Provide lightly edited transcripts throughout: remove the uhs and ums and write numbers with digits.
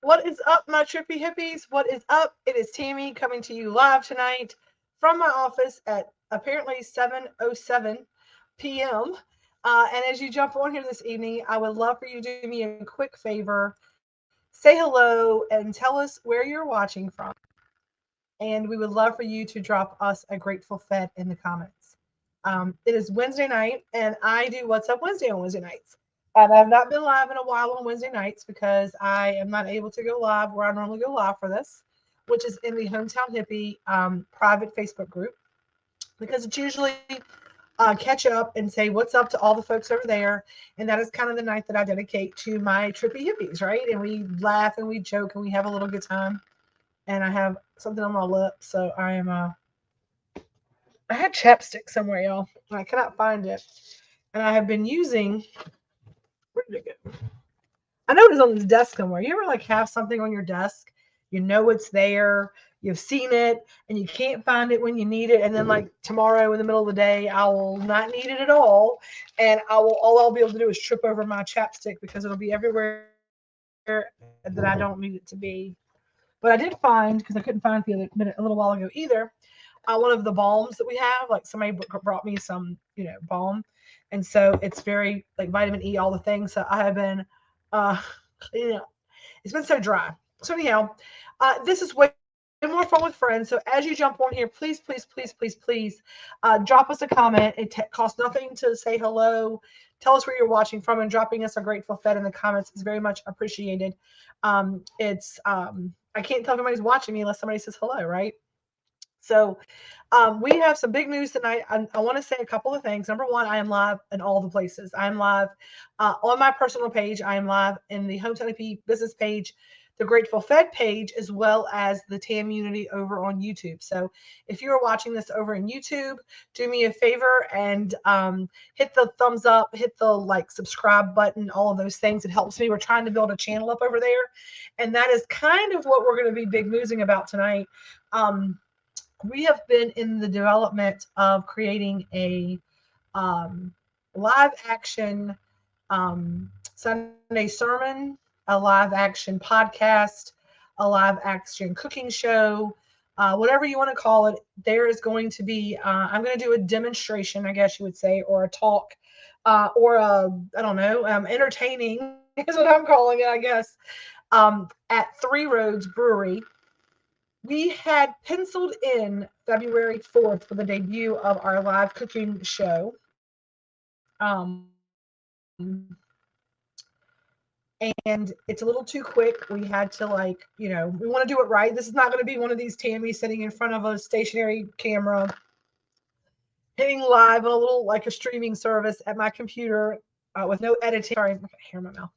What is up, my trippy hippies? What is up? It is Tammy coming to you live tonight from my office at apparently 7:07 p.m. And as you jump on here this evening, I would love for you to do me a quick favor. Say hello and tell us where you're watching from. And we would love for you to drop us a grateful fed in the comments. It is Wednesday night, and I do What's Up Wednesday on Wednesday nights. And I've not been live in a while on Wednesday nights because I am not able to go live where I normally go live for this, which is in the Hometown Hippie private Facebook group, because it's usually catch up and say what's up to all the folks over there. And that is kind of the night that I dedicate to my trippy hippies, right? And we laugh and we joke and we have a little good time. And I have something on my lip, so I am I had chapstick somewhere, y'all, and I cannot find it. And I have been using, where did it go? I know it was on this desk somewhere. You ever like have something on your desk, you know it's there, you've seen it, and you can't find it when you need it, and then like tomorrow in the middle of the day, I will not need it at all, and all I'll be able to do is trip over my chapstick because it'll be everywhere that I don't need it to be. But I did find, because I couldn't find it the other minute a little while ago either, one of the balms that we have. Like somebody brought me some, balm, and so it's very like vitamin E, all the things. So I have been, uh, it's been so dry. So anyhow, this is way more fun with friends. So as you jump on here, please, please, please, please, please, drop us a comment. It costs nothing to say hello. Tell us where you're watching from, and dropping us a grateful fed in the comments is very much appreciated. I can't tell if anybody's watching me unless somebody says hello, right? So we have some big news tonight. I want to say a couple of things. Number one, I am live in all the places. I'm live on my personal page. I am live in the Hometown EP business page, the Grateful Fed page, as well as the TAM Unity over on YouTube. So if you are watching this over in YouTube, do me a favor and hit the thumbs up, hit the like, subscribe button, all of those things. It helps me. We're trying to build a channel up over there. And that is kind of what we're going to be big newsing about tonight. We have been in the development of creating a live action Sunday sermon, a live action podcast, a live action cooking show, whatever you want to call it. There is going to be, I'm going to do a demonstration, I guess you would say, or a talk, or a, I don't know, entertaining is what I'm calling it, I guess, at Three Roads Brewery. We had penciled in February 4th for the debut of our live cooking show. And it's a little too quick. We had to we want to do it right. This is not going to be one of these Tammy sitting in front of a stationary camera, hitting live on a little like a streaming service at my computer with no editing. Sorry, I got hair in my mouth.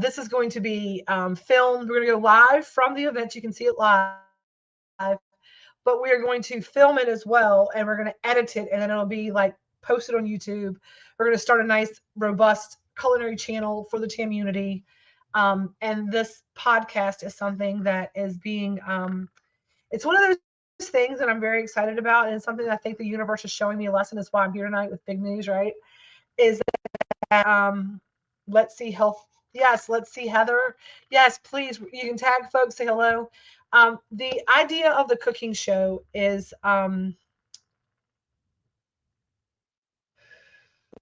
This is going to be filmed. We're going to go live from the event. You can see it live. But we are going to film it as well, and we're going to edit it, and then it'll be like posted on YouTube. We're going to start a nice, robust culinary channel for the TAM Unity. And this podcast is something that is being, it's one of those things that I'm very excited about, and something that I think the universe is showing me a lesson. Is why I'm here tonight with big news, right? Is that, let's see, health. Yes, let's see, Heather. Yes, please, you can tag folks, say hello. The idea of the cooking show is, let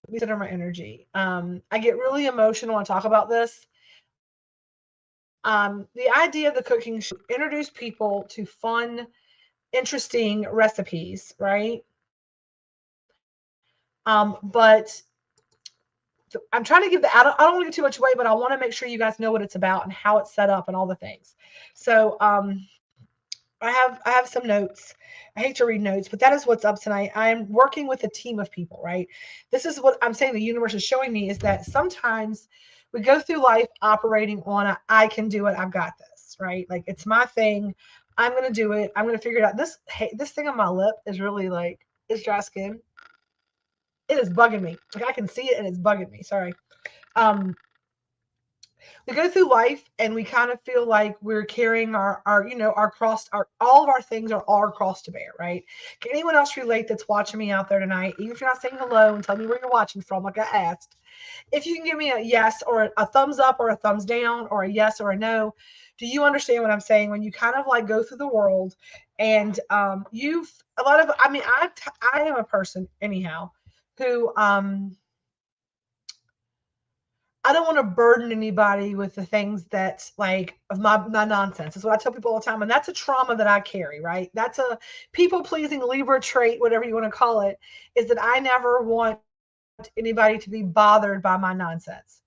me center my energy. I get really emotional when I talk about this. The idea of the cooking show, introduce people to fun, interesting recipes, right? But I'm trying to give I don't want to give too much away, but I want to make sure you guys know what it's about and how it's set up and all the things. So I have some notes. I hate to read notes, but that is what's up tonight. I'm working with a team of people, right? This is what I'm saying the universe is showing me, is that sometimes we go through life operating on I can do it, I've got this, right? Like it's my thing. I'm gonna do it. I'm gonna figure it out. This thing on my lip is really like, it's dry skin. It is bugging me. Like, I can see it and it's bugging me. Sorry. Um, we go through life and we kind of feel like we're carrying our cross, all of our things are our cross to bear, right? Can anyone else relate that's watching me out there tonight? Even if you're not saying hello and tell me where you're watching from, like I asked, if you can give me a yes or a thumbs up or a thumbs down or a yes or a no. Do you understand what I'm saying? When you kind of like go through the world and you've a lot of, I mean, I am a person anyhow who I don't want to burden anybody with the things that like of my nonsense. Is what I tell people all the time, and that's a trauma that I carry. Right? That's a people pleasing Libra trait, whatever you want to call it. Is that I never want anybody to be bothered by my nonsense.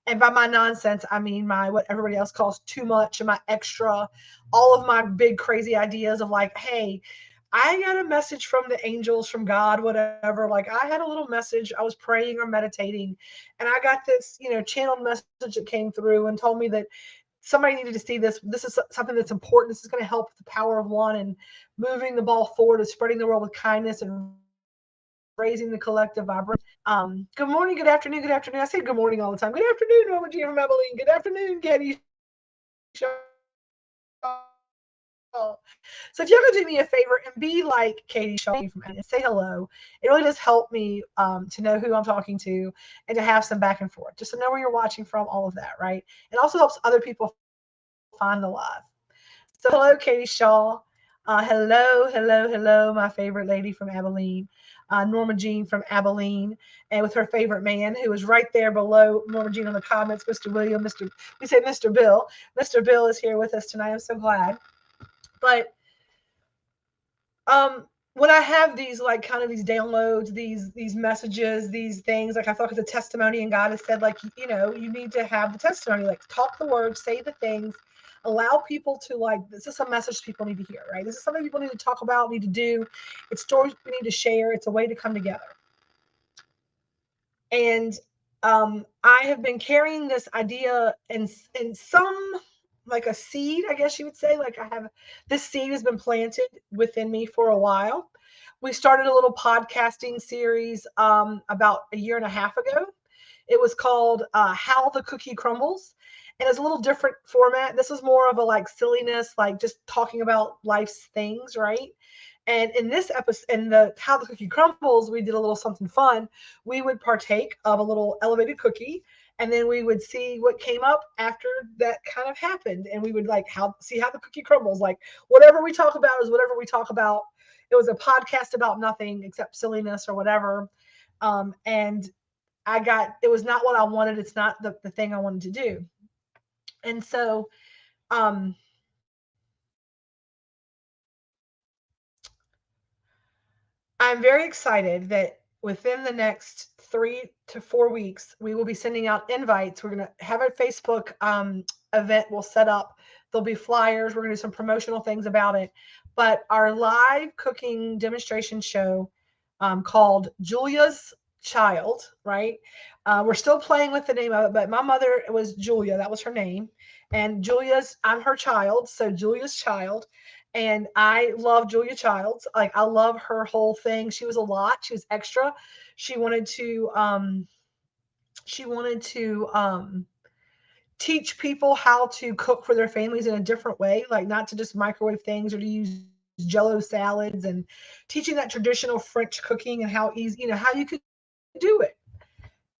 And by my nonsense, I mean my what everybody else calls too much and my extra, all of my big crazy ideas of like, hey, I got a message from the angels, from God, whatever. Like I had a little message. I was praying or meditating, and I got this, channeled message that came through and told me that somebody needed to see this. This is something that's important. This is going to help the power of one and moving the ball forward and spreading the world with kindness and raising the collective vibration. Good morning, good afternoon, good afternoon. I say good morning all the time. Good afternoon, Norma G from Abilene. Good afternoon, Katie. So if y'all could do me a favor and be like Katie Shaw from and say hello, it really does help me to know who I'm talking to and to have some back and forth, just to know where you're watching from, all of that, right? It also helps other people find the live. So hello, Katie Shaw. Hello, hello, hello, my favorite lady from Abilene, Norma Jean from Abilene, and with her favorite man who is right there below Norma Jean on the comments, Mr. William, we say Mr. Bill. Mr. Bill is here with us tonight. I'm so glad. But when I have these like kind of these downloads, these messages, these things, like I feel like it's a testimony, and God has said, like, you need to have the testimony, like talk the words, say the things, allow people to like, this is a message people need to hear, right? This is something people need to talk about, need to do. It's stories we need to share. It's a way to come together. And I have been carrying this idea in some, like a seed, I guess you would say. Like this seed has been planted within me for a while. We started a little podcasting series about a year and a half ago. It was called How the Cookie Crumbles. And it's a little different format. This is more of a like silliness, like just talking about life's things, right? And in this episode, in the How the Cookie Crumbles, we did a little something fun. We would partake of a little elevated cookie, and then we would see what came up after that kind of happened. And we would like see how the cookie crumbles. Like whatever we talk about is whatever we talk about. It was a podcast about nothing except silliness or whatever. And it was not what I wanted. It's not the thing I wanted to do. And so, um, I'm very excited that within the next 3 to 4 weeks, we will be sending out invites. We're going to have a Facebook event we'll set up. There'll be flyers. We're going to do some promotional things about it. But our live cooking demonstration show called Julia's Child, right? We're still playing with the name of it, but my mother was Julia. That was her name. And I'm her child. So Julia's Child. And I love Julia Childs. Like I love her whole thing. She was a lot. She was extra. She wanted to teach people how to cook for their families in a different way, like not to just microwave things or to use jello salads, and teaching that traditional French cooking and how easy, how you could do it.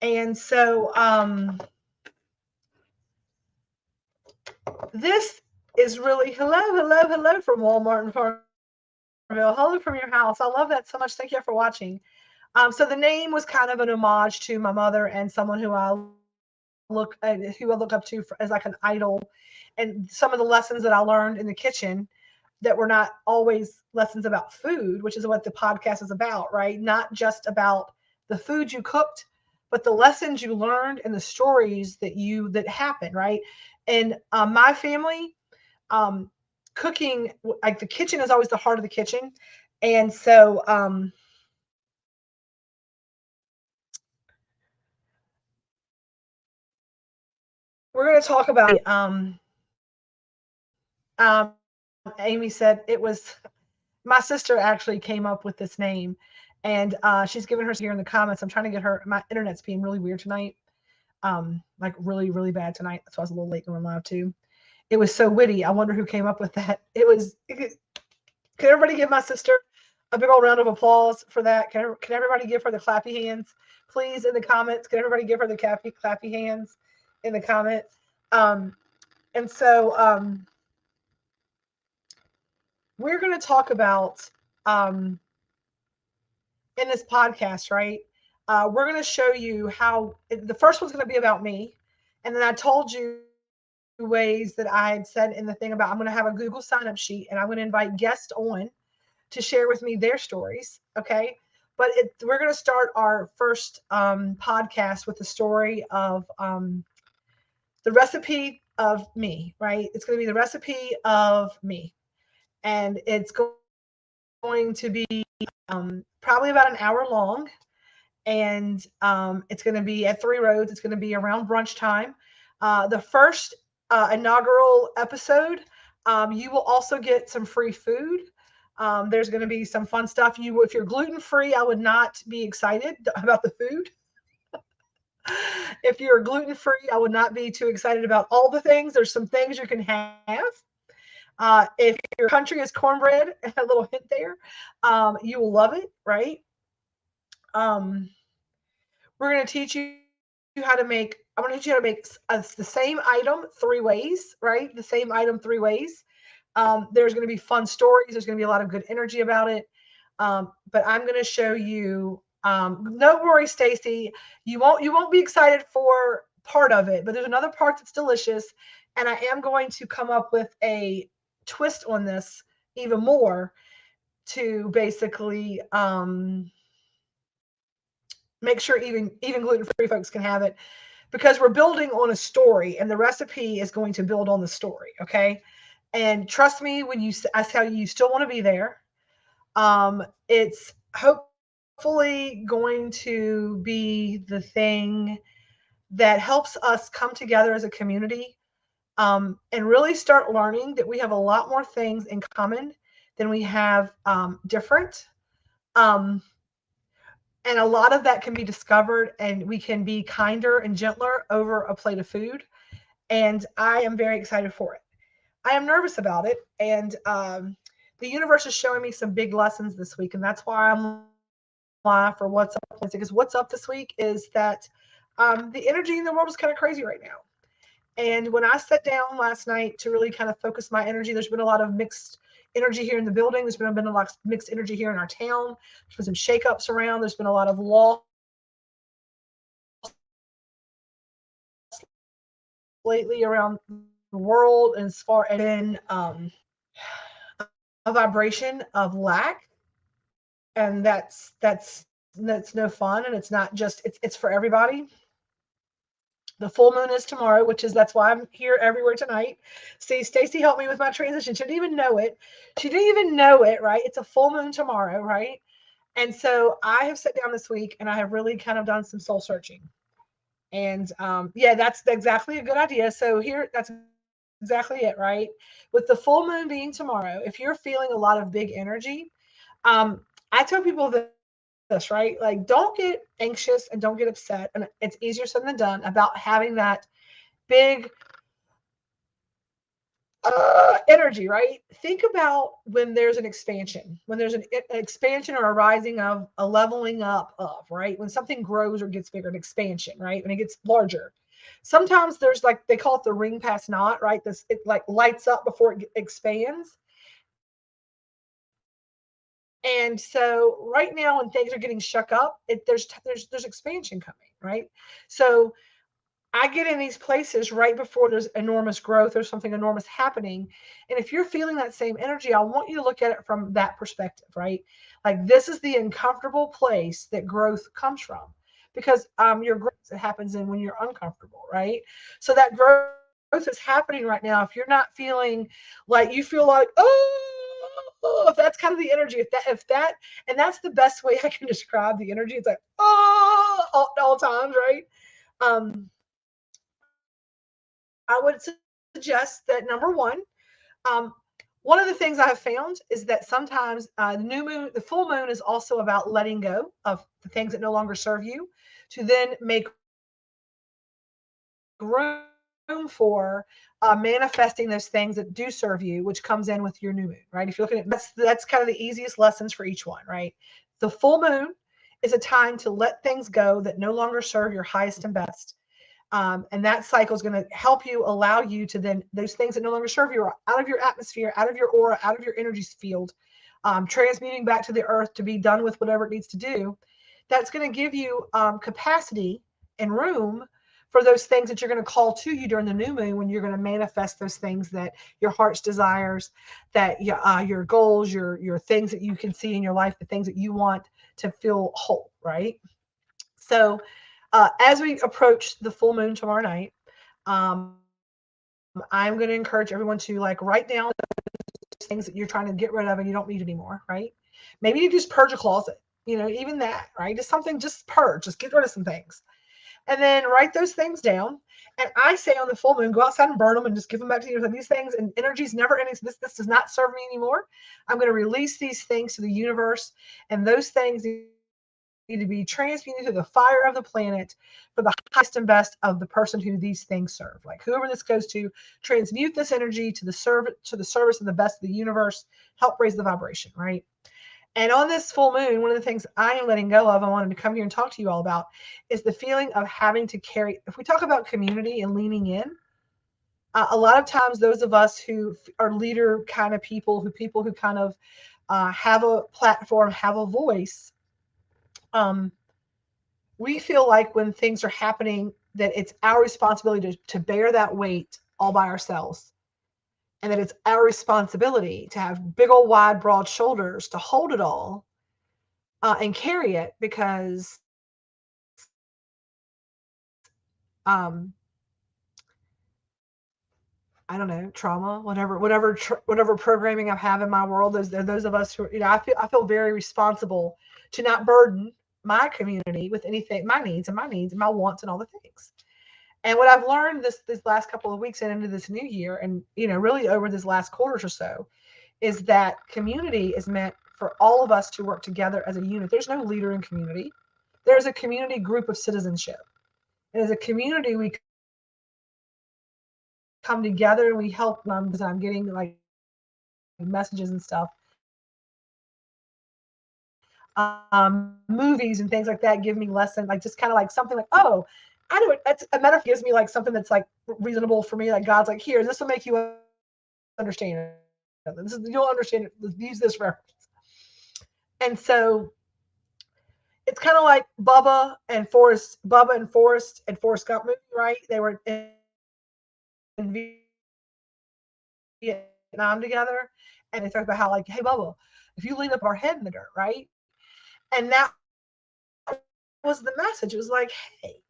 And so this is really hello from Walmart and Farmville. Hello from your house. I love that so much. Thank you for watching. So the name was kind of an homage to my mother and someone who I look up to as like an idol, and some of the lessons that I learned in the kitchen that were not always lessons about food, which is what the podcast is about, right? Not just about the food you cooked, but the lessons you learned and the stories that happened, right? And my family, cooking, like the kitchen is always the heart of the kitchen. And so we're going to talk about Amy said it was my sister actually came up with this name, and she's given hers here in the comments. I'm trying to get her. My internet's being really weird tonight, like really, really bad tonight. That's why I was a little late going live too. It was so witty. I wonder who came up with that. It was. Can everybody give my sister a big old round of applause for that? Can everybody give her the clappy hands, please, in the comments? Can everybody give her the clappy hands in the comments? And so we're going to talk about in this podcast, right? We're going to show you how the first one's going to be about me. And then I told you ways that I had said in the thing about I'm going to have a Google sign up sheet and I'm going to invite guests on to share with me their stories. Okay. But we're going to start our first podcast with the story of the recipe of me, right? It's going to be the recipe of me. And it's going to be probably about an hour long. And it's going to be at Three Roads. It's going to be around brunch time. The first inaugural episode, you will also get some free food. There's going to be some fun stuff. If you're gluten free, I would not be excited about the food. If you're gluten free, I would not be too excited about all the things. There's some things you can have. If your country is cornbread, a little hint there, you will love it, right? We're going to teach you how to make. I'm going to teach you how to make the same item 3 ways, right? The same item 3 ways. There's going to be fun stories. There's going to be a lot of good energy about it. But I'm going to show you. No worries, Stacy. You won't be excited for part of it, but there's another part that's delicious, and I am going to come up with a twist on this even more to basically make sure even gluten-free folks can have it, because we're building on a story and the recipe is going to build on the story. Okay. And trust me, when I tell you still want to be there, it's hopefully going to be the thing that helps us come together as a community, and really start learning that we have a lot more things in common than we have different. And a lot of that can be discovered, and we can be kinder and gentler over a plate of food. And I am very excited for it. I am nervous about it. And the universe is showing me some big lessons this week. And that's why I'm live for What's Up. Because what's up this week is that the energy in the world is kind of crazy right now. And when I sat down last night to really kind of focus my energy, there's been a lot of mixed energy here in the building. There's been a lot of mixed energy here in our town. There's been some shakeups around. There's been a lot of loss lately around the world, and as far as in a vibration of lack, and that's no fun, and it's not just it's for everybody. The full moon is tomorrow, that's why I'm here everywhere tonight. See, Stacy helped me with my transition. She didn't even know it. Right? It's a full moon tomorrow, right? And so I have sat down this week and I have really kind of done some soul searching. And yeah, that's exactly a good idea. So that's exactly it, right? With the full moon being tomorrow, if you're feeling a lot of big energy, I tell people this, right? Like, don't get anxious and don't get upset. And it's easier said than done about having that big energy, right? Think about when there's an expansion, when there's an expansion or a rising of a leveling up of, right? When something grows or gets bigger, an expansion, right? When it gets larger. Sometimes there's like, they call it the ring past knot, right? It like lights up before it expands. And so right now when things are getting shook up, there's expansion coming, right? So I get in these places right before there's enormous growth or something enormous happening. And if you're feeling that same energy, I want you to look at it from that perspective, right? Like, this is the uncomfortable place that growth comes from, because your growth happens in when you're uncomfortable, right? So that growth is happening right now. If you're not feeling like, you feel like, oh, if that's kind of the energy, and that's the best way I can describe the energy. It's like, oh, all times, right? I would suggest that, number one, One of the things I have found is that sometimes the full moon is also about letting go of the things that no longer serve you, to then make room for manifesting those things that do serve you, which comes in with your new moon, right? If you're looking at that's kind of the easiest lessons for each one, right? The full moon is a time to let things go that no longer serve your highest and best. And that cycle is going to help you, allow you to then, those things that no longer serve you are out of your atmosphere, out of your aura, out of your energy field, transmuting back to the earth to be done with whatever it needs to do. That's going to give you capacity and room for those things that you're going to call to you during the new moon, when you're going to manifest those things that your heart's desires, that your goals, your things that you can see in your life, the things that you want to feel whole, right? So as we approach the full moon tomorrow night, I'm going to encourage everyone to like write down things that you're trying to get rid of and you don't need anymore, right? Maybe you just purge a closet, even that, right? Just something, just purge, just get rid of some things. And then write those things down. And I say on the full moon, go outside and burn them and just give them back to you. These things and energies never ending. This does not serve me anymore. I'm going to release these things to the universe, and those things need to be transmuted through the fire of the planet for the highest and best of the person who these things serve. Like whoever this goes to, transmute this energy to the service of the best of the universe, help raise the vibration, right? And on this full moon, one of the things I am letting go of, I wanted to come here and talk to you all about, is the feeling of having to carry. If we talk about community and leaning in, a lot of times those of us who are leader kind of people who kind of have a platform, have a voice, we feel like when things are happening that it's our responsibility to bear that weight all by ourselves, and that it's our responsibility to have big old wide broad shoulders to hold it all and carry it, because um, I don't know, trauma, whatever programming I have in my world. Those of us who, I feel very responsible to not burden my community with anything, my needs and my wants and all the things. And what I've learned this last couple of weeks and into this new year, and really over this last quarters or so, is that community is meant for all of us to work together as a unit. There's no leader in community. There's a community group of citizenship. And as a community, we come together and we help them, because I'm getting like messages and stuff. Movies and things like that give me lessons, like just kind of like something like, oh, I know it. That's a metaphor gives me like something that's like reasonable for me. Like God's like, here, this will make you understand it. You'll understand it. Use this reference. And so it's kind of like Bubba and Forrest Gump movie, right? They were in Vietnam together, and they talk about how like, hey Bubba, if you lean up our head in the dirt, right? And that was the message. It was like, hey,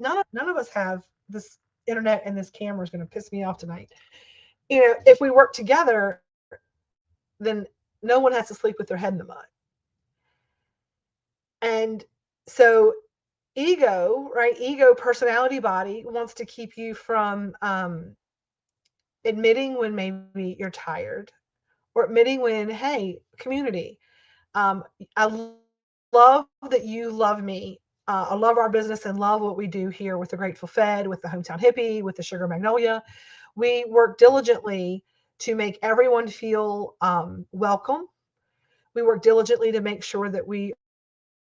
none of us have this internet, and this camera is going to piss me off tonight. If we work together, then no one has to sleep with their head in the mud. And so ego, right? Ego, personality, body wants to keep you from admitting when maybe you're tired, or admitting when, hey, community, I love that you love me. I love our business and love what we do here with the Grateful Fed, with the Hometown Hippie, with the Sugar Magnolia. We work diligently to make everyone feel welcome. We work diligently to make sure that we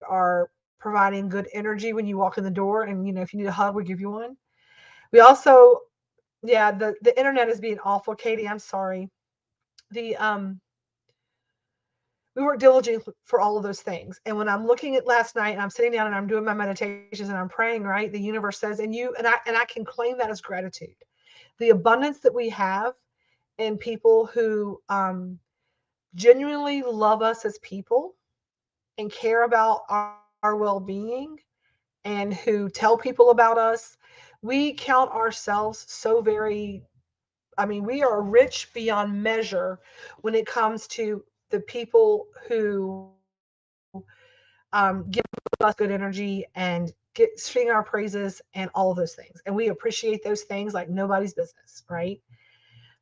are providing good energy when you walk in the door. And, if you need a hug, we give you one. We also, yeah, the internet is being awful, Katie. I'm sorry. We work diligently for all of those things. And when I'm looking at last night and I'm sitting down and I'm doing my meditations and I'm praying, right? The universe says, and I can claim that as gratitude. The abundance that we have in people who genuinely love us as people and care about our well-being, and who tell people about us. We count ourselves so very, we are rich beyond measure when it comes to the people who give us good energy and sing our praises and all of those things. And we appreciate those things like nobody's business, right?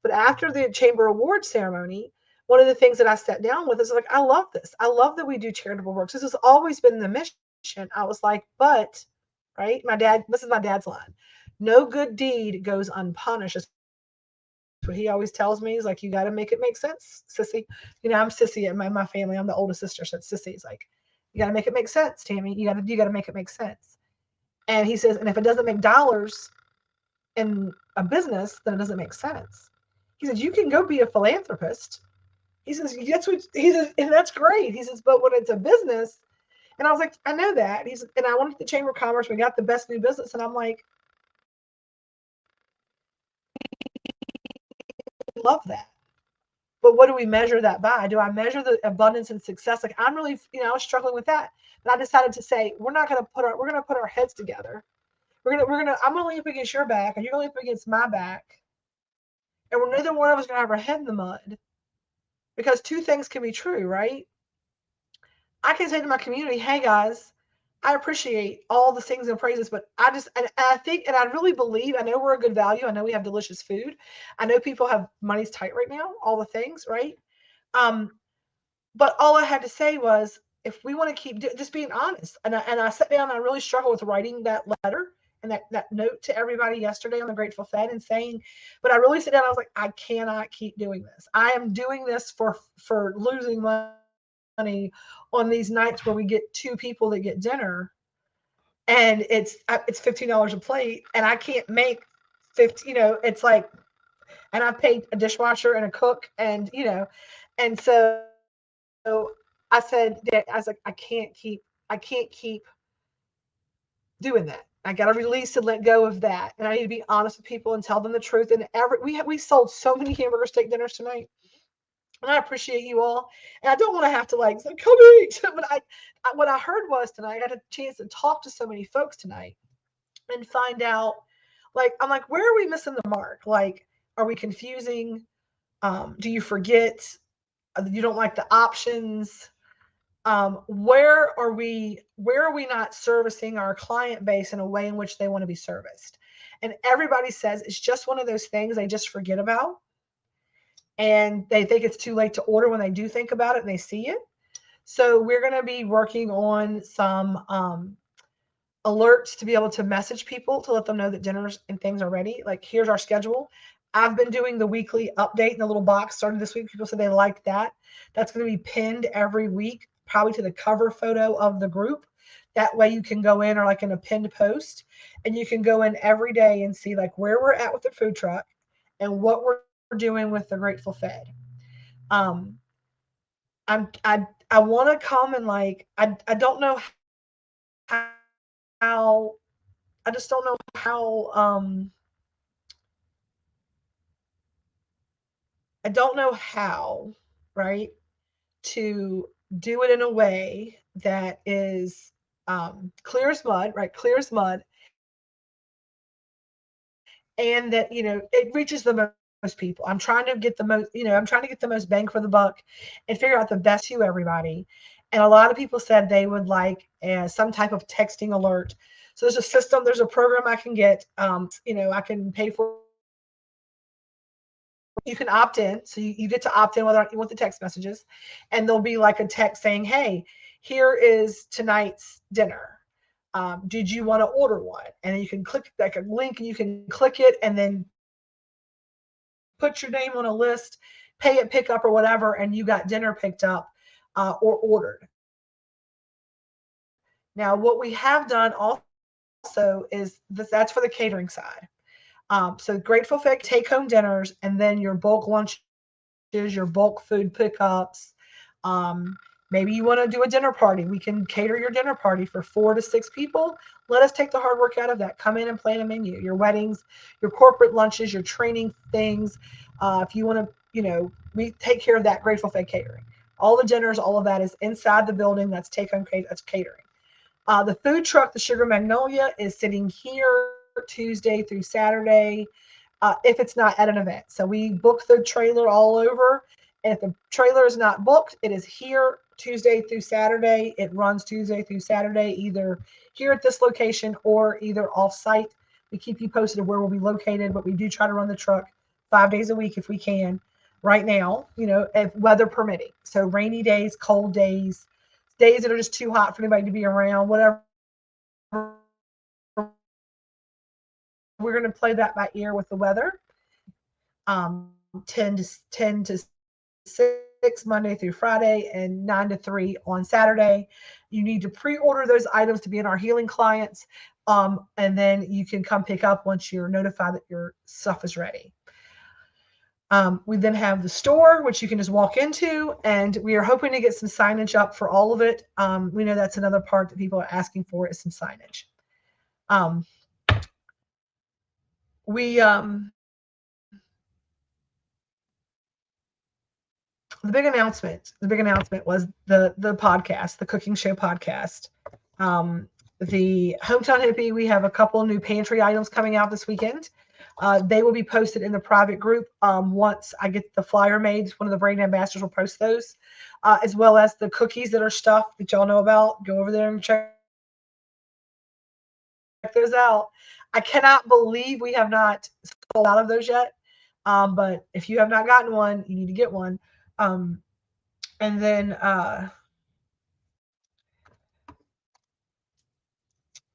But after the chamber award ceremony, one of the things that I sat down with is like, I love this. I love that we do charitable work. This has always been the mission. I was like, but, right? This is my dad's line. No good deed goes unpunished. That's what he always tells me. He's like, you got to make it make sense, sissy. I'm sissy in my family. I'm the oldest sister, so it's sissy. He's like, you got to make it make sense, Tammy. You got to make it make sense. And he says, and if it doesn't make dollars in a business, then it doesn't make sense. He says, you can go be a philanthropist. He says, and that's great. He says, but when it's a business, and I was like, I know that. He said, and I went to the Chamber of Commerce. We got the best new business, and I'm like, I love that. But what do we measure that by? Do I measure the abundance and success? Like I'm really, I was struggling with that. But I decided to say, we're going to put our heads together. I'm going to lean up against your back, and you're going to lean up against my back. And we're neither one of us going to have our head in the mud. Because two things can be true, right? I can say to my community, hey guys, I appreciate all the things and praises, but I think, and I really believe, I know we're a good value. I know we have delicious food. I know people have money's tight right now, all the things, right? But all I had to say was, if we want to keep just being honest, and I sat down and I really struggled with writing that letter and that note to everybody yesterday on the Grateful Fed and saying, but I really sat down, I was like, I cannot keep doing this. I am doing this for losing money on these nights where we get two people that get dinner and it's $15 a plate and I can't make 50, it's like, and I paid a dishwasher and a cook and, and so I said, I was like, I can't keep doing that. I got to release and let go of that. And I need to be honest with people and tell them the truth. And we sold so many hamburger steak dinners tonight. And I appreciate you all. And I don't want to have to say, come eat. But what I heard was tonight, I got a chance to talk to so many folks tonight and find out, I'm like, where are we missing the mark? Like, are we confusing? Do you forget? You don't like the options? Where are we not servicing our client base in a way in which they want to be serviced? And everybody says it's just one of those things they just forget about. And they think it's too late to order when they do think about it and they see it. So we're going to be working on some alerts to be able to message people to let them know that dinners and things are ready. Like, here's our schedule. I've been doing the weekly update in the little box started this week. People said they liked that. That's going to be pinned every week, probably to the cover photo of the group. That way you can go in, or like in a pinned post, and you can go in every day and see where we're at with the food truck and what we're doing with the Grateful Fed. I want to come and I don't know how, I just don't know how, I don't know how, right, to do it in a way that is clear as mud, right? Clear as mud. And that, it reaches the most people. I'm trying to get the most bang for the buck and figure out the best to everybody. And a lot of people said they would like some type of texting alert. So there's a system, there's a program I can get, I can pay for. You can opt in. So you get to opt in whether or not you want the text messages. And there'll be a text saying, hey, here is tonight's dinner. Did you want to order one? And then you can click a link and you can click it and then put your name on a list, pay it, pick up or whatever, and you got dinner picked up or ordered. Now, what we have done also is that's for the catering side. So Grateful Fed take-home dinners, and then your bulk lunches, your bulk food pickups. Maybe you want to do a dinner party. We can cater your dinner party for 4 to 6 people. Let us take the hard work out of that. Come in and plan a menu. Your weddings, your corporate lunches, your training things. If you want to, we take care of that Grateful Fed catering. All the dinners, all of that is inside the building. That's take-home that's catering. The food truck, the Sugar Magnolia, is sitting here Tuesday through Saturday, if it's not at an event. So we book the trailer all over. And if the trailer is not booked, it is here Tuesday through Saturday. It runs Tuesday through Saturday, either here at this location or either off-site. We keep you posted of where we'll be located, but we do try to run the truck 5 days a week if we can right now, if weather permitting. So rainy days, cold days, days that are just too hot for anybody to be around, whatever. We're going to play that by ear with the weather. 10 to 6 Monday through Friday and 9 to 3 on Saturday. You need to pre-order those items to be in our healing clients. And then you can come pick up once you're notified that your stuff is ready. We then have the store, which you can just walk into, and we are hoping to get some signage up for all of it. We know that's another part that people are asking for is some signage. The big announcement was the podcast, the cooking show podcast. The Hometown Hippie, we have a couple new pantry items coming out this weekend. They will be posted in the private group once I get the flyer made. One of the brand ambassadors will post those, as well as the cookies that are stuffed that y'all know about. Go over there and check those out. I cannot believe we have not sold out of those yet. But if you have not gotten one, you need to get one. And then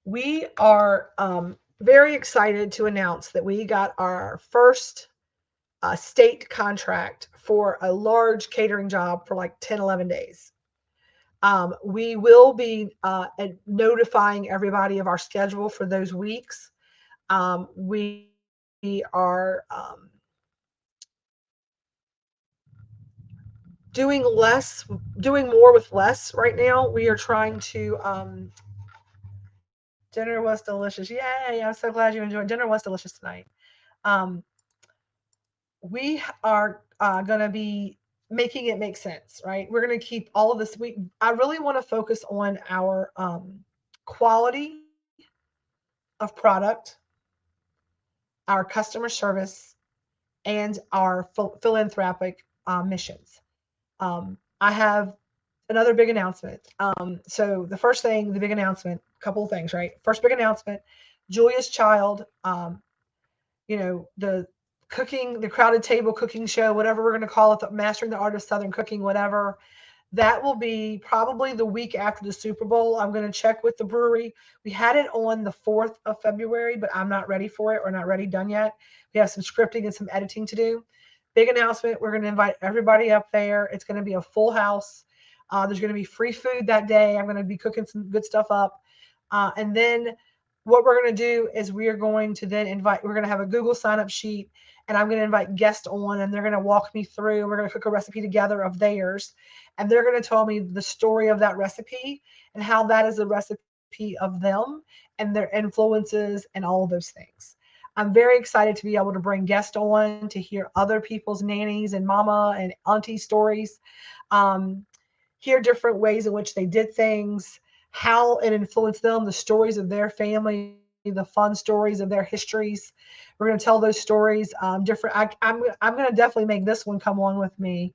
we are very excited to announce that we got our first state contract for a large catering job for like 10, 11 days. We will be notifying everybody of our schedule for those weeks. We are doing more with less right now. We are trying to dinner was delicious. Yay, I'm so glad you enjoyed. Dinner was delicious tonight. We are going to be making it make sense, right? We're going to keep all of this. I really want to focus on our quality of product, our customer service, and our philanthropic missions. I have another big announcement. So the first thing, the big announcement, a couple of things, right? First big announcement, Julia's Child, the cooking, the crowded table cooking show, whatever we're going to call it, the Mastering the Art of Southern Cooking, whatever. That will be probably the week after the Super Bowl. I'm going to check with the brewery. We had it on the 4th of February, but I'm not ready for it. We're not ready, done yet. We have some scripting and some editing to do. Big announcement. We're going to invite everybody up there. It's going to be a full house. There's going to be free food that day. I'm going to be cooking some good stuff up. And then what we're going to do is we're going to have a Google sign-up sheet, and I'm going to invite guests on, and they're going to walk me through. We're going to cook a recipe together of theirs, and they're going to tell me the story of that recipe and how that is a recipe of them and their influences and all of those things. I'm very excited to be able to bring guests on to hear other people's nannies and mama and auntie stories, hear different ways in which they did things, how it influenced them, the stories of their family, the fun stories of their histories. We're going to tell those stories different. I'm going to definitely make this one come on with me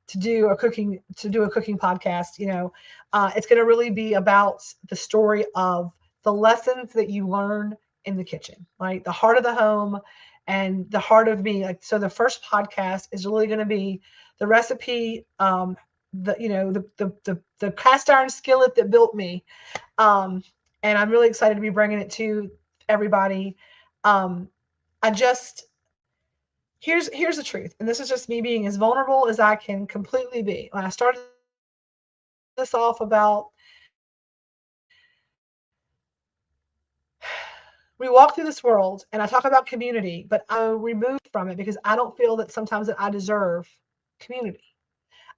to do a cooking podcast. It's going to really be about the story of the lessons that you learn in the kitchen, right? The heart of the home and the heart of me. Like, so the first podcast is really going to be the recipe, the cast iron skillet that built me. And I'm really excited to be bringing it to everybody. Here's the truth. And this is just me being as vulnerable as I can completely be. When I started this off about, we walk through this world and I talk about community, but I'm removed from it because I don't feel that sometimes that I deserve community.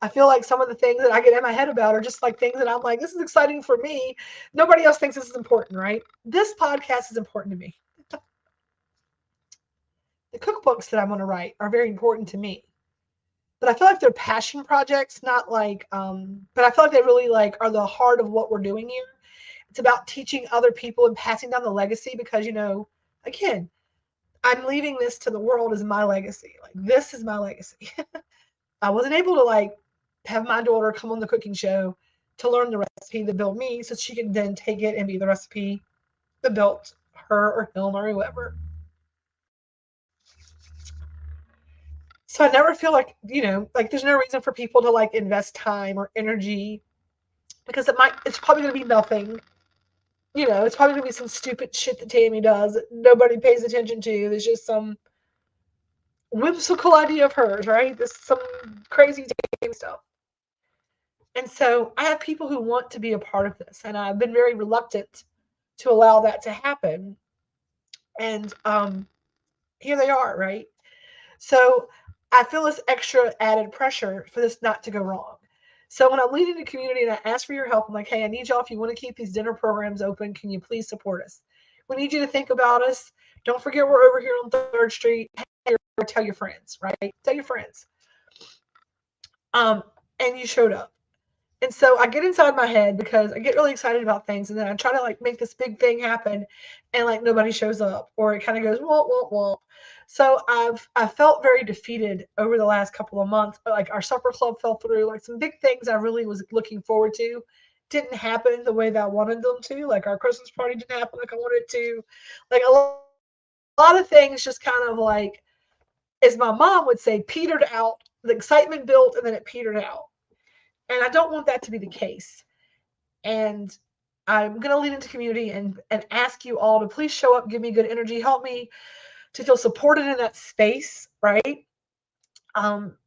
I feel like some of the things that I get in my head about are just like things that I'm like, this is exciting for me. Nobody else thinks this is important, right? This podcast is important to me. The cookbooks that I'm going to write are very important to me. But I feel like they're passion projects, not like, but I feel like they really like are the heart of what we're doing here. It's about teaching other people and passing down the legacy because, again, I'm leaving this to the world as my legacy. Like, this is my legacy. I wasn't able to have my daughter come on the cooking show to learn the recipe that built me so she could then take it and be the recipe that built her or him or whoever. So I never feel like, like there's no reason for people to like invest time or energy because it's probably going to be nothing. It's probably going to be some stupid shit that Tammy does that nobody pays attention to. There's just some whimsical idea of hers, right? This some crazy Tammy stuff. And so I have people who want to be a part of this, and I've been very reluctant to allow that to happen. And here they are, right? So I feel this extra added pressure for this not to go wrong. So when I'm leading the community and I ask for your help, I'm like, hey, I need y'all, if you want to keep these dinner programs open, can you please support us? We need you to think about us. Don't forget we're over here on 3rd Street. Hey, tell your friends, right? Tell your friends. And you showed up. And so I get inside my head because I get really excited about things, and then I try to like make this big thing happen, and like nobody shows up, or it kind of goes womp womp womp. So I felt very defeated over the last couple of months. Like our supper club fell through. Like some big things I really was looking forward to didn't happen the way that I wanted them to. Like our Christmas party didn't happen like I wanted it to. Like a lot of things just kind of like, as my mom would say, petered out. The excitement built and then it petered out. And I don't want that to be the case. And I'm going to lead into community and ask you all to please show up, give me good energy, help me to feel supported in that space, right? Um,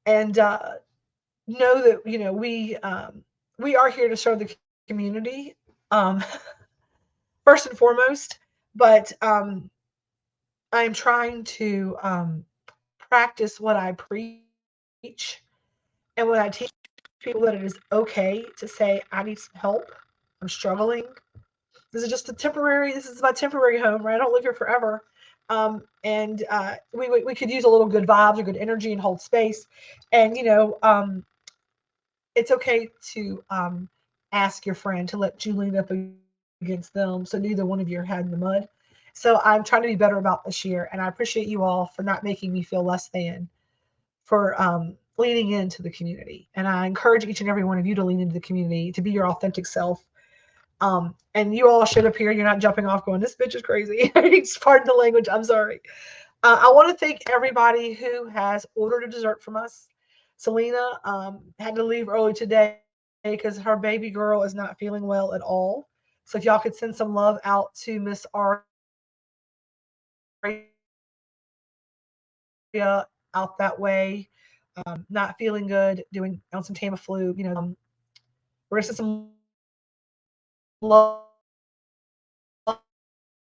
and know that we are here to serve the community first and foremost. But I'm trying to practice what I preach, and when I teach people that it is okay to say, I need some help, I'm struggling. This is my temporary home, right? I don't live here forever. And we could use a little good vibes or good energy and hold space. And, it's okay to ask your friend to let you lean up against them so neither one of you are head in the mud. So I'm trying to be better about this year. And I appreciate you all for not making me feel less than, for leaning into the community. And I encourage each and every one of you to lean into the community, to be your authentic self. And you all should appear. You're not jumping off going, this bitch is crazy. Pardon the language. I'm sorry. I want to thank everybody who has ordered a dessert from us. Selena had to leave early today because her baby girl is not feeling well at all. So if y'all could send some love out to Miss Aria out that way, not feeling good, doing on some Tamiflu. We're gonna send some love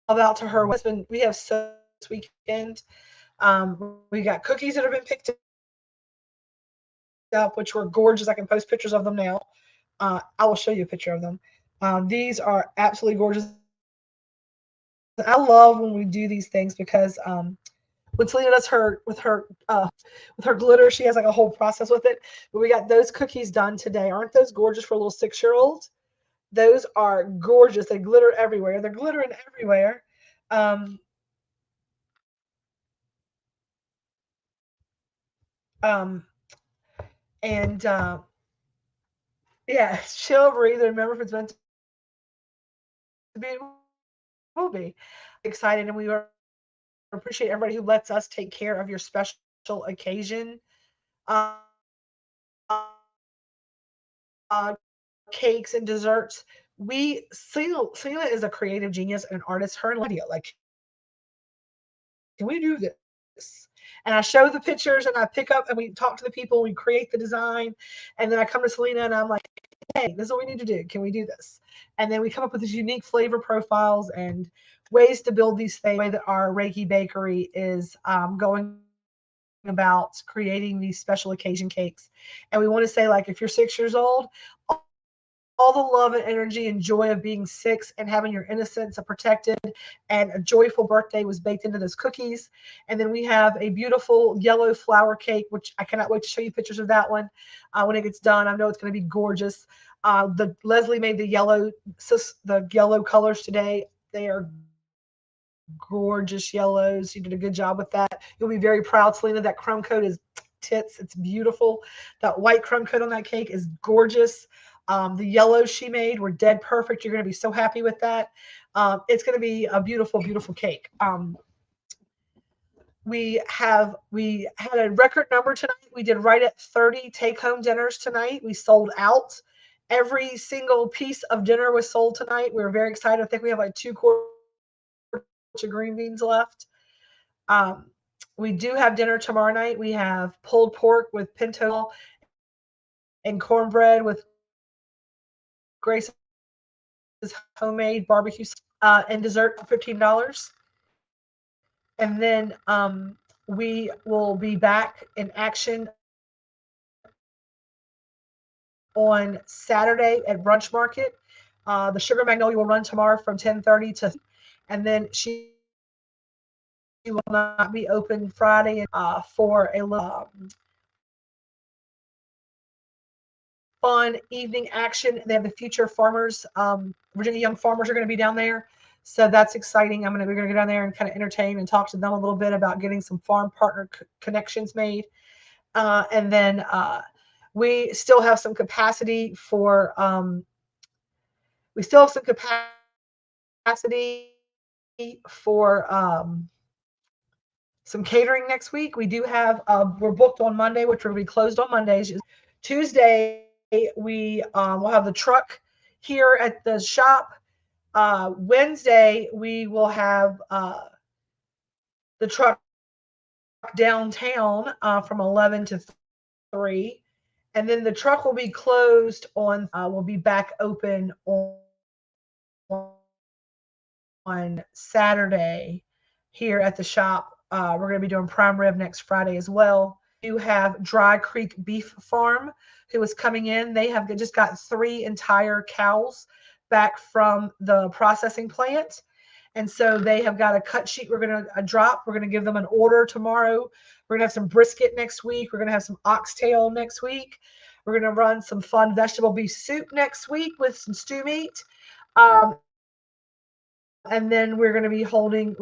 out to her husband. We have so this weekend. We got cookies that have been picked up, which were gorgeous. I can post pictures of them now. I will show you a picture of them. These are absolutely gorgeous. I love when we do these things because when Selena does her with her glitter, she has like a whole process with it. But we got those cookies done today. Aren't those gorgeous for a little 6-year-old? Those are gorgeous. They glitter everywhere. They're glittering everywhere. Um, um, and yeah, chill, breathe, and remember if it's meant to be, it will be. Excited, and we appreciate everybody who lets us take care of your special occasion. Uh, uh, Cakes and desserts. Selena is a creative genius and an artist. Her and Lydia, like, can we do this? And I show the pictures and I pick up and we talk to the people, we create the design, and then I come to Selena and I'm like, hey, this is what we need to do. Can we do this? And then we come up with these unique flavor profiles and ways to build these things. The way that our Reiki Bakery is going about creating these special occasion cakes. And we want to say, like, if you're 6 years old, all the love and energy and joy of being 6 and having your innocence protected and a joyful birthday was baked into those cookies. And then we have a beautiful yellow flower cake, which I cannot wait to show you pictures of that one when it gets done. I know it's going to be gorgeous. The Leslie made the yellow colors today. They are gorgeous yellows. You did a good job with that. You'll be very proud, Selena. That crumb coat is tits. It's beautiful. That white crumb coat on that cake is gorgeous. The yellows she made were dead perfect. You're going to be so happy with that. It's going to be a beautiful, beautiful cake. we had a record number tonight. We did right at 30 take-home dinners tonight. We sold out. Every single piece of dinner was sold tonight. We were very excited. I think we have like 2 quarts of green beans left. We do have dinner tomorrow night. We have pulled pork with pinto and cornbread with Grace's homemade barbecue and dessert for $15. And then we will be back in action on Saturday at Brunch Market. The Sugar Magnolia will run tomorrow from 10:30 to, and then she will not be open Friday for a fun evening action. They have the Future Farmers, Virginia Young Farmers are going to be down there. So that's exciting. We're going to go down there and kind of entertain and talk to them a little bit about getting some farm partner connections made. And then we still have some capacity for some catering next week. We do have we're booked on Monday, which will be closed on Mondays. Tuesday we will have the truck here at the shop. Wednesday we will have the truck downtown from 11 to 3, and then the truck will be closed on. Will be back open on Saturday here at the shop. We're going to be doing prime rib next Friday as well. You have Dry Creek Beef Farm, who is coming in. They have just got 3 entire cows back from the processing plant. And so they have got a cut sheet we're going to drop. We're going to give them an order tomorrow. We're going to have some brisket next week. We're going to have some oxtail next week. We're going to run some fun vegetable beef soup next week with some stew meat. And then we're going to be holding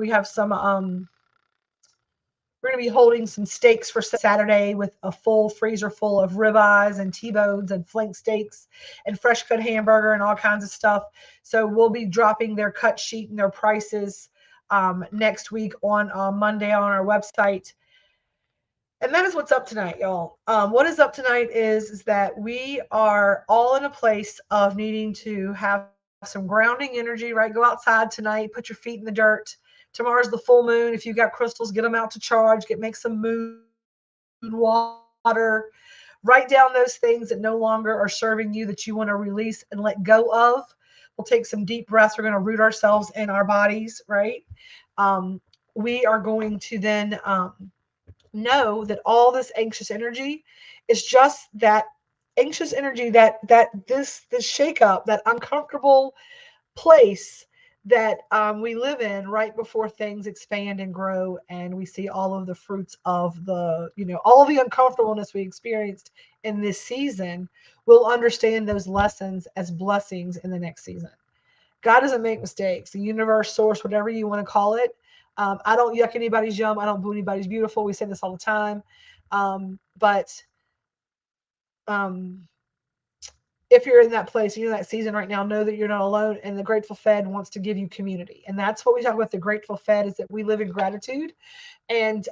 some steaks for Saturday with a full freezer full of ribeyes and T-bones and flank steaks and fresh cut hamburger and all kinds of stuff. So we'll be dropping their cut sheet and their prices next week on Monday on our website. And that is what's up tonight, y'all. What is up tonight is that we are all in a place of needing to have some grounding energy, right? Go outside tonight, put your feet in the dirt. Tomorrow's the full moon. If you got crystals, get them out to charge. Make some moon water. Write down those things that no longer are serving you that you want to release and let go of. We'll take some deep breaths. We're going to root ourselves in our bodies, right? We are going to then know that all this anxious energy is just that anxious energy, that this shakeup, that uncomfortable place that we live in right before things expand and grow, and we see all of the fruits of all the uncomfortableness we experienced in this season. We'll understand those lessons as blessings in the next season. God doesn't make mistakes. The universe, source, whatever you want to call it. I don't yuck anybody's yum. I don't boo anybody's beautiful. We say this all the time. But if you're in that place, you're in that season right now, know that you're not alone. And the Grateful Fed wants to give you community. And that's what we talk about. The Grateful Fed is that we live in gratitude. And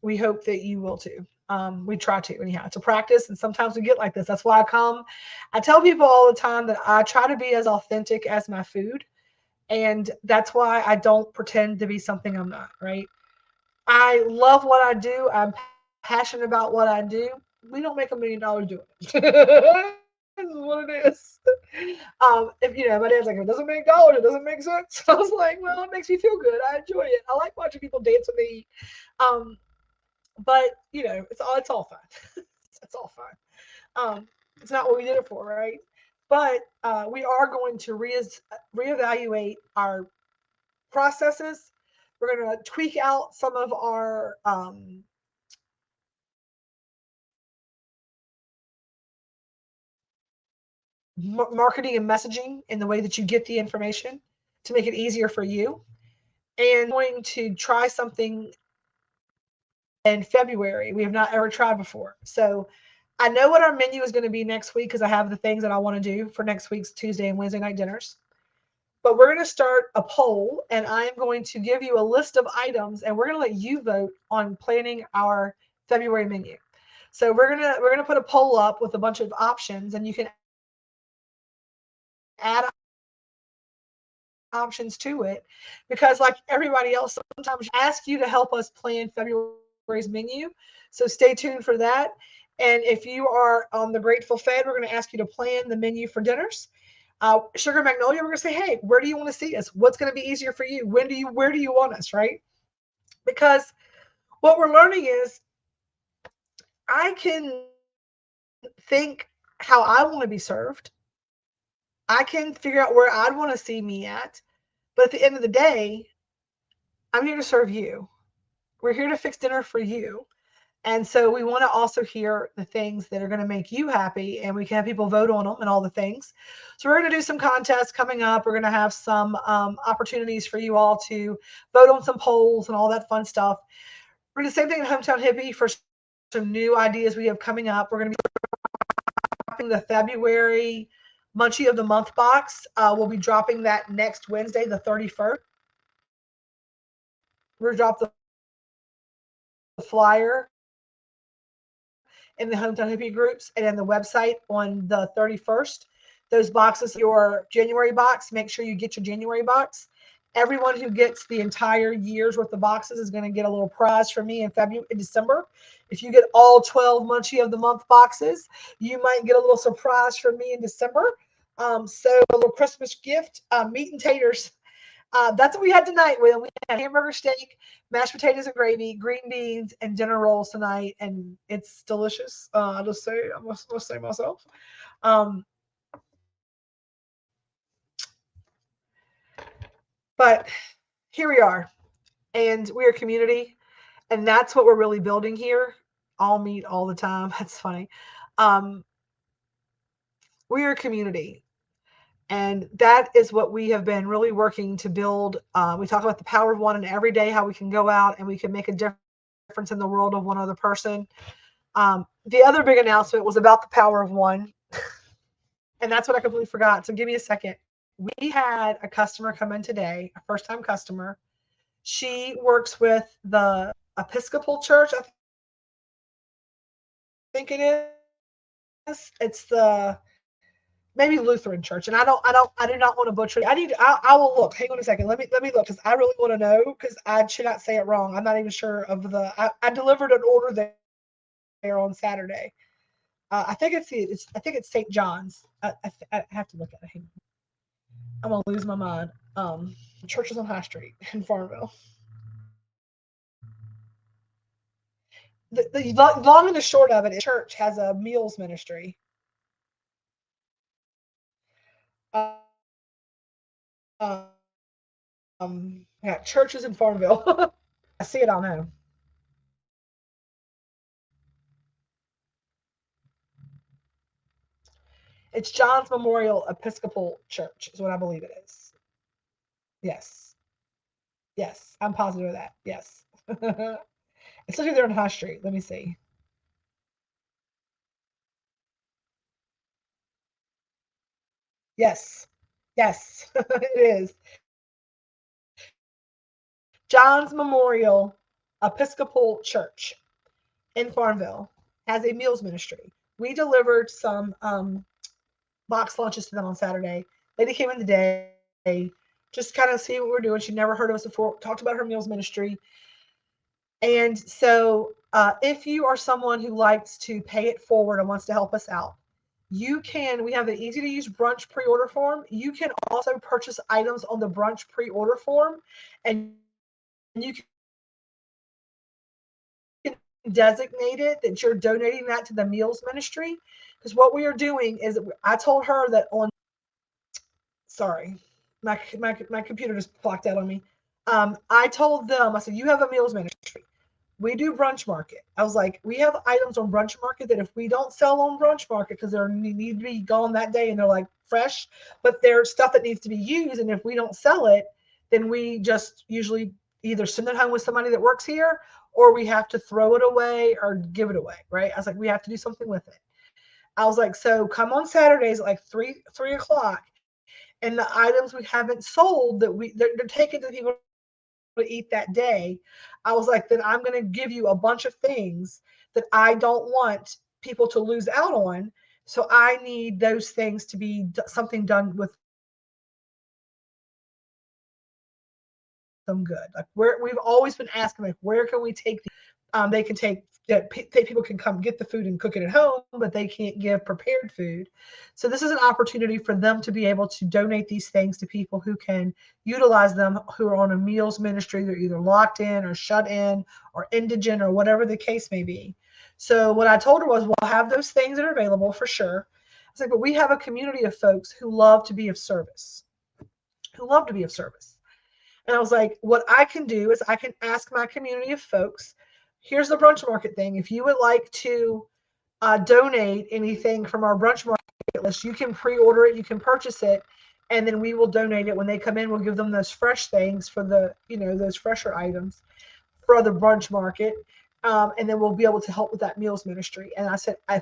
we hope that you will too. We try to anyhow. It's a practice. And sometimes we get like this. That's why I tell people all the time that I try to be as authentic as my food. And that's why I don't pretend to be something I'm not, right? I love what I do. I'm passionate about what I do. We don't make $1 million doing it. This is what it is. If my dad's like, it doesn't make dollars, it doesn't make sense. I was like, well, it makes me feel good. I enjoy it. I like watching people dance with me. But it's all fine. It's all fine. It's not what we did it for, right? But we are going to reevaluate our processes. We're going to tweak out some of our marketing and messaging in the way that you get the information to make it easier for you. And going to try something in February we have not ever tried before. So I know what our menu is going to be next week because I have the things that I want to do for next week's Tuesday and Wednesday night dinners. But we're going to start a poll, and I am going to give you a list of items, and we're going to let you vote on planning our February menu. So we're gonna put a poll up with a bunch of options, and you can add options to it, because like everybody else, sometimes ask you to help us plan February's menu. So stay tuned for that. And if you are on the Grateful Fed, we're going to ask you to plan the menu for dinners. Sugar Magnolia, we're going to say, hey, where do you want to see us? What's going to be easier for you? Where do you want us, right? Because what we're learning is I can think how I want to be served. I can figure out where I'd want to see me at. But at the end of the day, I'm here to serve you. We're here to fix dinner for you. And so we want to also hear the things that are going to make you happy, and we can have people vote on them and all the things. So we're going to do some contests coming up. We're going to have some opportunities for you all to vote on some polls and all that fun stuff. We're going to do the same thing in Hometown Hippie for some new ideas we have coming up. We're going to be dropping the February Munchie of the Month box. We'll be dropping that next Wednesday, the 31st. We're going to drop the flyer in the Hometown Hippie groups and in the website on the 31st. Those boxes, your January box, make sure you get your January box. Everyone who gets the entire year's worth of boxes is going to get a little prize from me in December. If you get all 12 Munchie of the Month boxes, you might get a little surprise from me in December. So a little Christmas gift, meat and taters. That's what we had tonight. We had hamburger steak, mashed potatoes and gravy, green beans, and dinner rolls tonight, and it's delicious. I must say myself. But here we are, and we are community, and that's what we're really building here. All meat all the time. That's funny. We are a community. And that is what we have been really working to build. We talk about the power of one, and every day how we can go out and we can make a difference in the world of one other person. The other big announcement was about the power of one. And that's what I completely forgot. So give me a second. We had a customer come in today, a first-time customer. She works with the Episcopal Church, I think it is. It's the maybe Lutheran Church, and I do not want to butcher it. I will look. Hang on a second. Let me look, because I really want to know, because I should not say it wrong. I'm not even sure of I delivered an order there on Saturday. I think it's St. John's. I have to look at it. Hang on. I'm gonna lose my mind. Churches on High Street in Farmville. The long and the short of it is, church has a meals ministry. Yeah, churches in Farmville. I see it, I'll know. It's John's Memorial Episcopal Church is what I believe it is. Yes. Yes, I'm positive of that. Yes. It's literally there on High Street. Let me see. Yes. Yes, it is. John's Memorial Episcopal Church in Farmville has a meals ministry. We delivered some box lunches to them on Saturday. Lady came in today, just kind of see what we're doing. She'd never heard of us before, talked about her meals ministry. And so if you are someone who likes to pay it forward and wants to help us out, we have an easy to use brunch pre-order form. You can also purchase items on the brunch pre-order form, and you can designate it that you're donating that to the meals ministry. Because what we are doing is, I told her that sorry, my computer just clocked out on me. I told them, I said, you have a meals ministry. We do Brunch Market. I was like, we have items on Brunch Market that if we don't sell on Brunch Market, because they need to be gone that day and they're like fresh, but there's stuff that needs to be used. And if we don't sell it, then we just usually either send it home with somebody that works here, or we have to throw it away or give it away, right? I was like, we have to do something with it. I was like, so come on Saturdays at like 3 o'clock, and the items we haven't sold that they're taken to people to eat that day, I was like, then I'm going to give you a bunch of things that I don't want people to lose out on. So I need those things to be something done with them good. Like we've always been asking, like, where can we take the, they can take that people can come get the food and cook it at home, but they can't give prepared food. So this is an opportunity for them to be able to donate these things to people who can utilize them, who are on a meals ministry. They're either locked in or shut in or indigent or whatever the case may be. So what I told her was, we'll have those things that are available for sure. I was like, but we have a community of folks who love to be of service, who love to be of service. And I was like, what I can do is I can ask my community of folks, here's the brunch market thing. If you would like to donate anything from our brunch market list, you can pre-order it, you can purchase it, and then we will donate it when they come in. We'll give them those fresh things for the, those fresher items for the brunch market. And then we'll be able to help with that meals ministry. And I said, I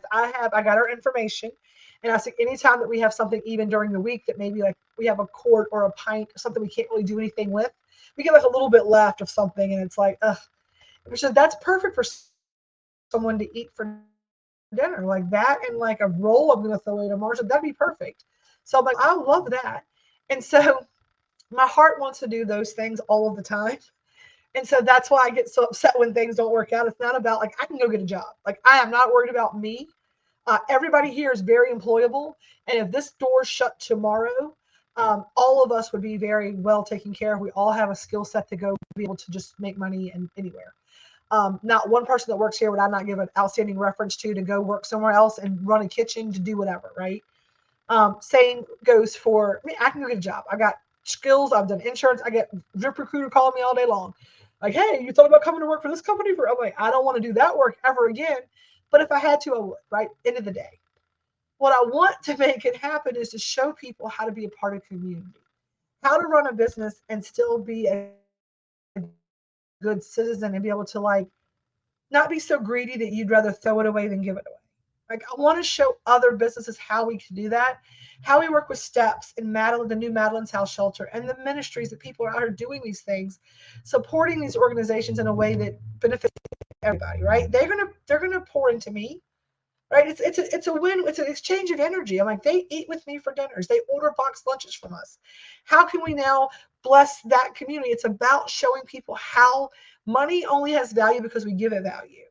got our information. And I said, anytime that we have something, even during the week, that maybe like we have a quart or a pint or something we can't really do anything with, we get like a little bit left of something, and it's like, ugh. So that's perfect for someone to eat for dinner, like that, and like a roll I'm going to throw away tomorrow. So that'd be perfect. So I'm like, I love that. And so my heart wants to do those things all of the time. And so that's why I get so upset when things don't work out. It's not about like, I can go get a job. Like, I am not worried about me. Everybody here is very employable. And if this door shut tomorrow, all of us would be very well taken care of. We all have a skill set to go be able to just make money and anywhere. Not one person that works here would I not give an outstanding reference to go work somewhere else and run a kitchen, to do whatever, right? Same goes for me. I can go get a job. I got skills. I've done insurance. I get ZipRecruiter calling me all day long. Like, hey, you thought about coming to work for this company? I'm like, I don't want to do that work ever again. But if I had to, I would, right? End of the day. What I want to make it happen is to show people how to be a part of community, how to run a business and still be a good citizen and be able to like not be so greedy that you'd rather throw it away than give it away. Like, I want to show other businesses how we can do that, how we work with Steps and Madeline, the new Madeline's House Shelter, and the ministries that people are out here doing these things, supporting these organizations in a way that benefits everybody. Right? They're gonna pour into me. Right? It's a win. It's an exchange of energy. I'm like, they eat with me for dinners. They order boxed lunches from us. How can we now bless that community? It's about showing people how money only has value because we give it value.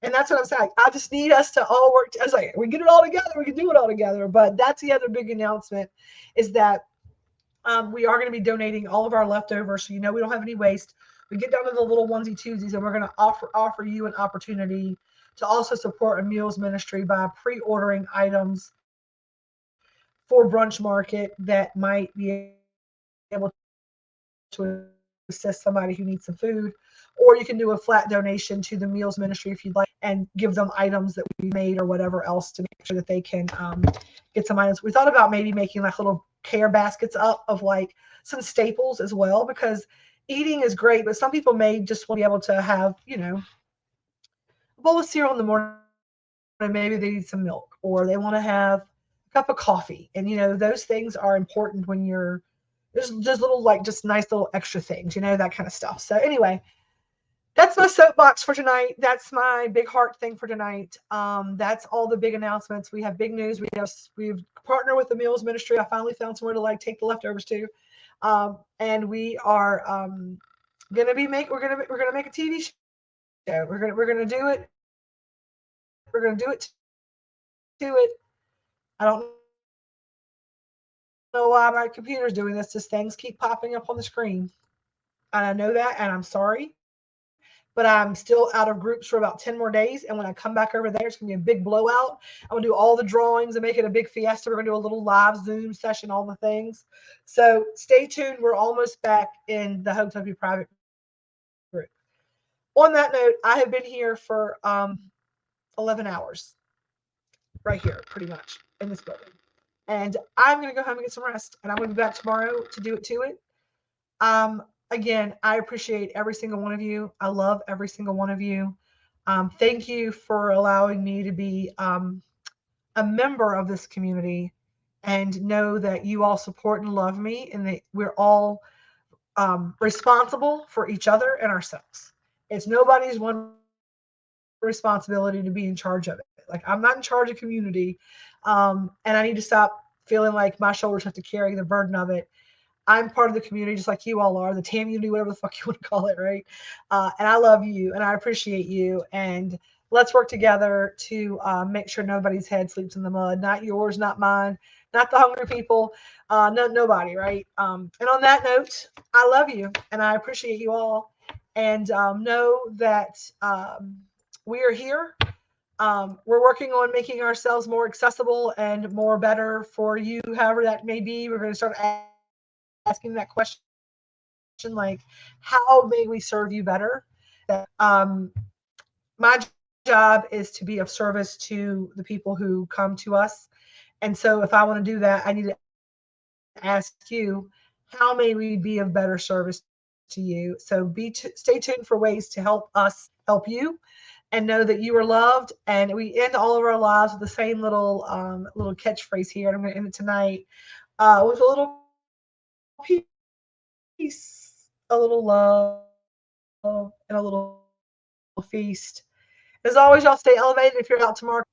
And that's what I'm saying. I just need us to all work. I was like, we get it all together. We can do it all together. But that's the other big announcement, is that we are going to be donating all of our leftovers. So, we don't have any waste. We get down to the little onesie twosies, and we're going to offer you an opportunity to also support a meals ministry by pre-ordering items for brunch market that might be able to assist somebody who needs some food. Or you can do a flat donation to the meals ministry if you'd like, and give them items that we made or whatever else to make sure that they can get some items. We thought about maybe making like little care baskets up of like some staples as well, because eating is great, but some people may just want to be able to have, a bowl of cereal in the morning, and maybe they need some milk, or they want to have a cup of coffee. And, those things are important when you're, there's just little, like, just nice little extra things, that kind of stuff. So anyway, that's my soapbox for tonight. That's my big heart thing for tonight. That's all the big announcements. We have big news. We've partnered with the meals ministry. I finally found somewhere to like take the leftovers to, and we are gonna make a TV show. We're gonna do it. We're gonna do it to it. I don't know why my computer's doing this. Just things keep popping up on the screen, and I know that, and I'm sorry. But I'm still out of groups for about 10 more days. And when I come back over there, it's going to be a big blowout. I'm going to do all the drawings and make it a big fiesta. We're going to do a little live Zoom session, all the things. So stay tuned. We're almost back in the Hometopia private group. On that note, I have been here for 11 hours right here, pretty much, in this building. And I'm going to go home and get some rest. And I'm going to be back tomorrow to do it to it. Again, I appreciate every single one of you. I love every single one of you. Thank you for allowing me to be a member of this community and know that you all support and love me, and that we're all responsible for each other and ourselves. It's nobody's one responsibility to be in charge of it. Like, I'm not in charge of community, and I need to stop feeling like my shoulders have to carry the burden of it. I'm part of the community just like you all are, the TAMunity, whatever the fuck you want to call it, right? And I love you and I appreciate you. And let's work together to make sure nobody's head sleeps in the mud. Not yours, not mine, not the hungry people, nobody, right? And on that note, I love you and I appreciate you all. And know that we are here. We're working on making ourselves more accessible and more better for you, however that may be. We're going to start asking that question, like, how may we serve you better? My job is to be of service to the people who come to us. And so if I want to do that, I need to ask you, how may we be of better service to you? So stay tuned for ways to help us help you, and know that you are loved. And we end all of our lives with the same little catchphrase here. And I'm going to end it tonight with a little peace, a little love, and a little feast. As always, y'all stay elevated. If you're out tomorrow,